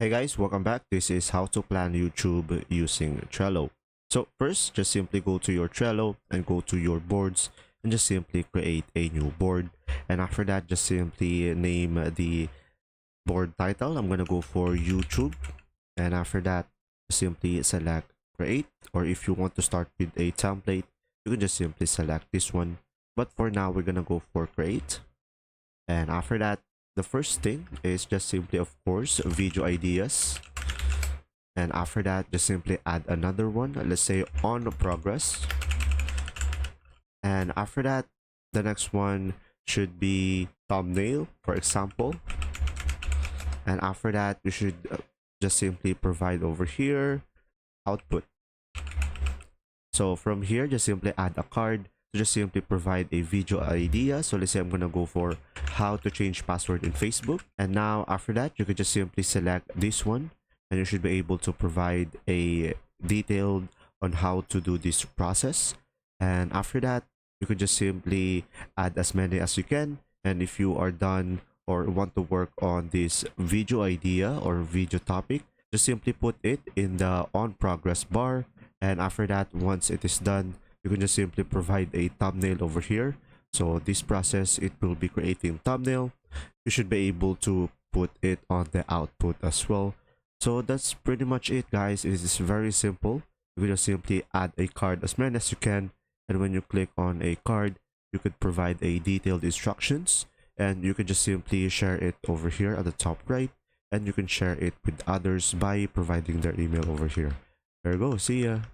Hey guys, welcome back. This is how to plan YouTube using Trello. So first, just simply go to your Trello and go to your boards and just simply create a new board. And after that, just simply name the board title. I'm going to go for YouTube. And after that, simply select create. Or if you want to start with a template, you can just simply select this one. But for now, we're going to go for create. And after that, the first thing is just simply, of course, video ideas. And after that, just simply add another one. Let's say on progress. And after that, the next one should be thumbnail, for example. And after that, you should just simply provide over here output. So from here, just simply add a card. Just simply provide a video idea. So let's say I'm gonna go for how to change password in Facebook. And now after that, you could just simply select this one, and you should be able to provide a detailed on how to do this process. And after that, you could just simply add as many as you can. And if you are done or want to work on this video idea or video topic, just simply put it in the on progress bar. And after that, once it is done, you can just simply provide a thumbnail over here. So this process, it will be creating thumbnail. You should be able to put it on the output as well. So that's pretty much it, guys. It is very simple. You can just simply add a card as many as you can. And when you click on a card, you could provide a detailed instructions. And you can just simply share it over here at the top right. And you can share it with others by providing their email over here. There you go. See ya.